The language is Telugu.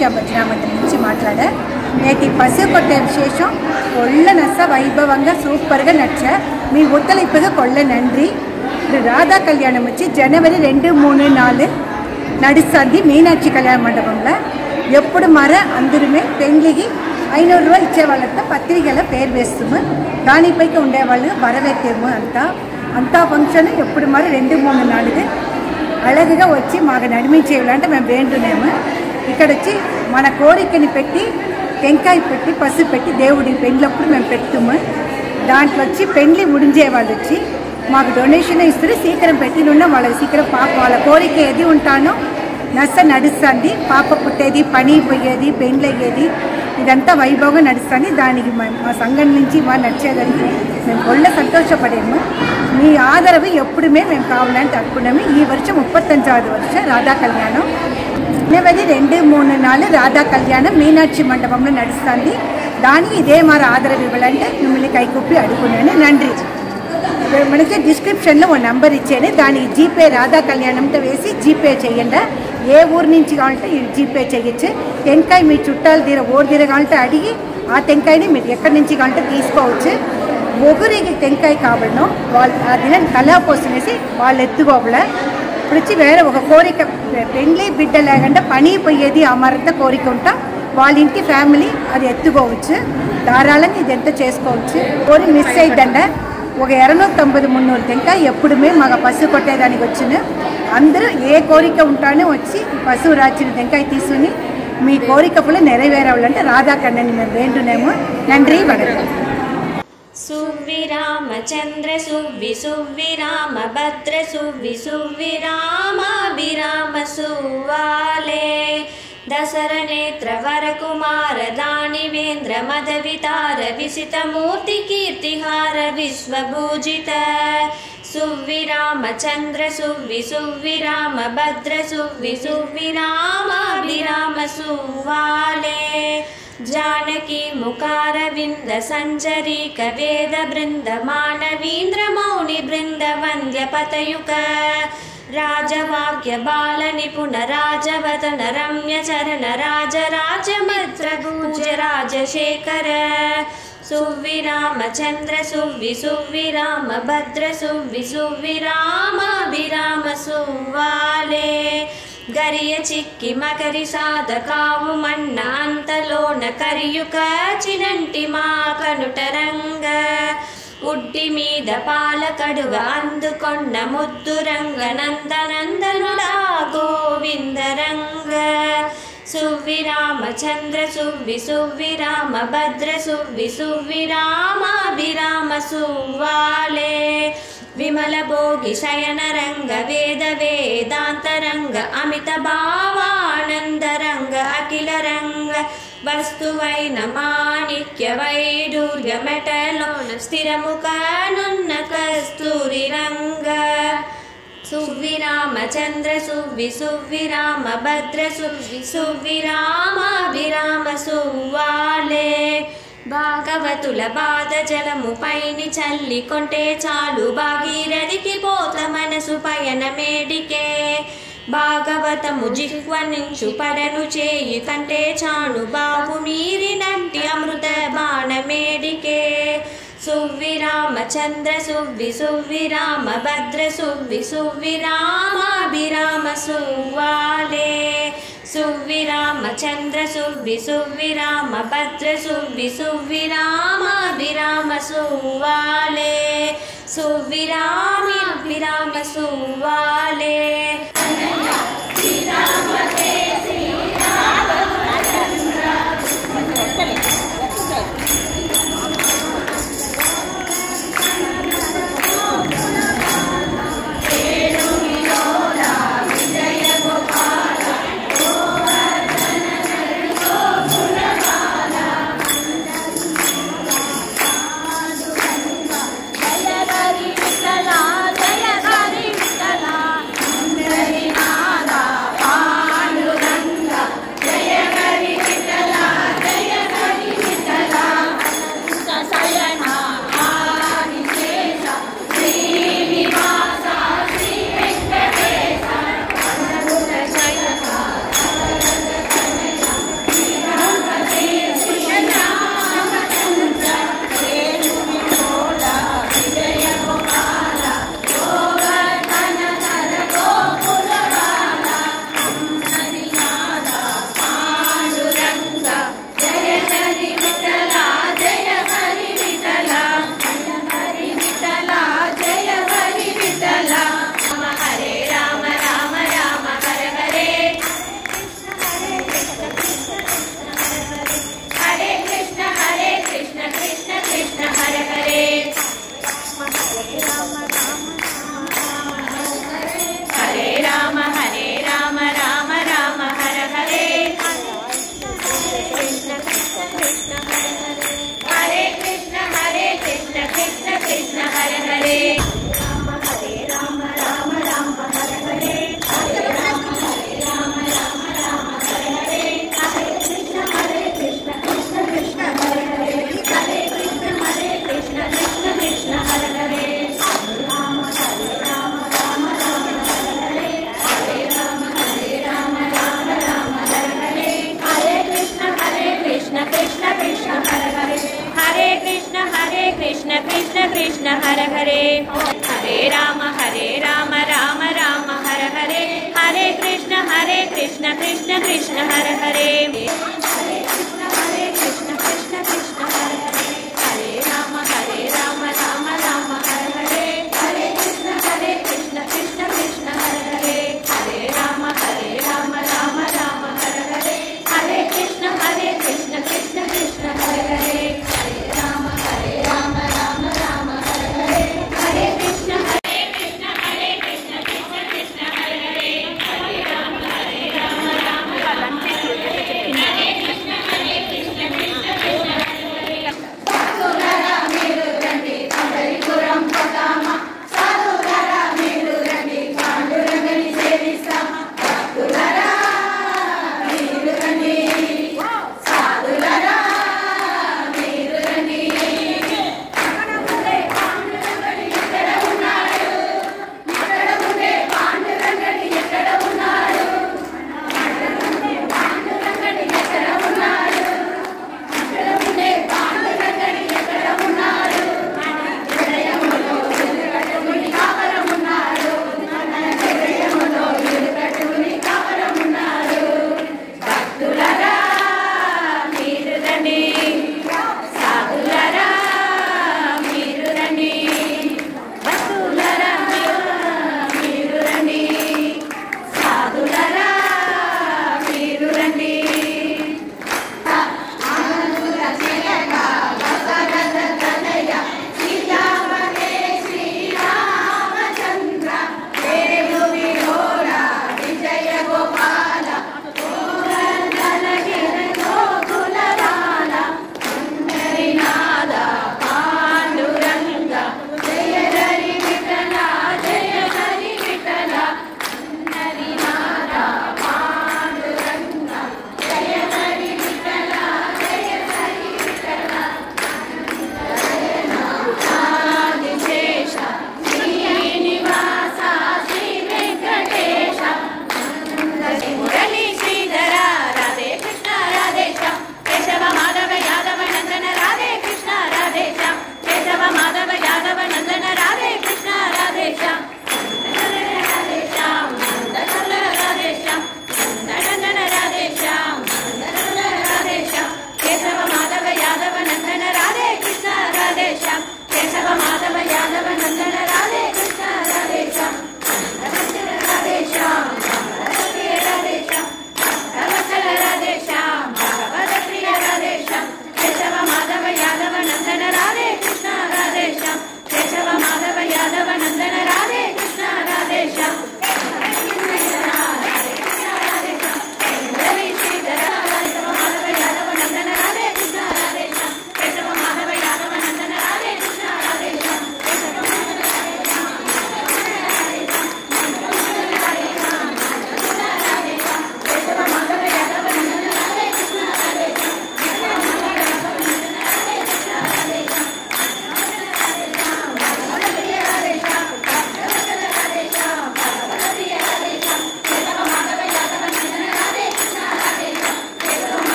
ఈశా భజన మందిరం నుంచి మాట్లాడా. నేటి పసు కొట్టే విశేషం ఒళ్ళ నస వైభవంగా సూపర్గా నచ్చ మీ ఒత్తలిప్పుగా కొళ్ళ నండ్రి. ఇప్పుడు రాధా కళ్యాణం వచ్చి జనవరి 2, 3, 4 నడుస్తుంది మీనాక్షి కళ్యాణ మండపంలో. ఎప్పుడు మర అందరమే పెండ్లికి 500 రూపాయలు ఇచ్చేవాళ్ళంతా పత్రికల పేరు వేస్తాము, దానిపైకి ఉండేవాళ్ళు వరవేత్తేము. అంతా ఫంక్షన్ ఎప్పుడు మరి 2, 3, 4 అழகுగా వచ్చి మాకు నడిమించేయాలంటే మేము వేంటున్నాము. ఇక్కడ వచ్చి మన కోరికని పెట్టి టెంకాయ పెట్టి పసుపు పెట్టి దేవుడి పెండ్లప్పుడు మేము పెడతాము. దాంట్లో వచ్చి పెండ్లి ముడించే వాళ్ళు వచ్చి మాకు డొనేషన్ ఇస్తారు. సీకరం పెట్టినున్న వాళ్ళకి సీకరం పాప వాళ్ళ కోరిక ఏది ఉంటానో నచ్చ నడుస్తుంది. పాప పుట్టేది, పని పోయేది, పెండ్లు అయ్యేది, ఇదంతా వైభవంగా నడుస్తుంది. దానికి మా సంఘం నుంచి వాళ్ళు నచ్చేదానికి మేము ఒళ్ళ సంతోషపడేము. మీ ఆదరవు ఎప్పుడు మేము కావాలని అనుకున్నాము. ఈ వర్షం 35వ వర్షం రాధా కళ్యాణం జనవరి 2, 3, 4 రాధా కళ్యాణం మీనాక్షి మండపంలో నడుస్తుంది. దానికి ఇదే మరి ఆదరవు ఇవ్వాలంటే మిమ్మల్ని కైకూపి అడుగున్నాను. నండ్రి. మనకి డిస్క్రిప్షన్లో ఒక నెంబర్ ఇచ్చాను, దానికి జీపే రాధా కళ్యాణంతో వేసి జీపే చేయండి. ఏ ఊరు నుంచి కావాలంటే జీపే చేయొచ్చు. టెంకాయ మీ చుట్టాలు ఊరు కావాలంటే అడిగి ఆ టెంకాయని మీరు ఎక్కడి నుంచి కావాలంటే తీసుకోవచ్చు. ఒగురికి టెంకాయ కావాలనో వాళ్ళు ఆ దినం కళాపోసనేసి వాళ్ళు ఎత్తుకోవాల. ఇప్పుడు వచ్చి వేరే ఒక కోరిక పెండ్లి బిడ్డ లేకుండా పని పోయేది అమరంత కోరిక ఉంటా వాళ్ళ ఇంటి ఫ్యామిలీ అది ఎత్తుకోవచ్చు. ధారాళంగా ఇది ఎంత చేసుకోవచ్చు. కోరి మిస్ అయిద్దండ ఒక 290, 300 టెంకాయ ఎప్పుడు మాకు పసుపు కొట్టేదానికి వచ్చిన అందరూ ఏ కోరిక ఉంటానో వచ్చి పశువు రాచిన టెంకాయ తీసుకుని మీ కోరిక కూడా నెరవేరాలంటే రాధాకన్నని మేము వేంటున్నాము. నండ్రి వడకం. సువ్విరామచంద్ర సువ్విరామ భద్ర సువ్విరామాభిరామ సువాలే దసర నేత్ర వర కుమార దానివేంద్ర మదవితార విసిత మూర్తి కీర్తిహార విశ్వభూజిత సువ్విరామచంద్ర సువ్విరామ భద్ర సువ్విరామాభిరామ సువాలే जानकी मुकार विंद संचरीक वेद बृंद मानवींद्र मौनि बृंद वंद्य पतयुक राजवाक्य बाल निपुण राजवदन रम्य चरण राज राजमित्र पूज राजशेखर सुव्विरामचंद्र सुव्विराम भद्र सुव्विरामाभिराम सुवाले गरिय चिक्की मकरि साधकावु मन्न अंतलोन करियुक चिनंटि मा कनुटरंग उड्डि मीद पाल कड़ुव अंदुकोन्न मुद्दु रंग नंदनंदनुडा गोविंदरंग सुव्विरामचंद्र सुव्विराम भद्र सुव्विरामाभिराम सुवाले विमल भोगी शयन रंग वेद वेदांत रंग अमित भावानंद रंग अखिल रंग वस्तुवैन माणिक्य वैडूर्य मेटलोन स्थिरमुख नुन्न कस्तूरी रंग सुव्विरामचंद्र सुव्विराम भद्र सुव्विरामाभिराम सुवाले భాగవతుల బాధ జలము పైని చల్లి కొంటే చాలు భాగీరథికి పోత మనసు పయన మేడికే భాగవతము జిహ్వనించు పరను చేయి కంటే చాను బాబు మీరినంటి అమృత బాణ మేడికే సువ్విరామచంద్ర సువ్విరామ భద్ర సువ్విరామాభిరామ సువాలే सुव्विरामचंद्र सुव्विराम भद्र सुव्विरामाभिराम सुवाले सुव्विरामाभिराम सुवाले जय हरि विठला कृष्ण हरे हरे हरे राम राम राम हरे हरे हरे कृष्ण कृष्ण कृष्ण हरे हरे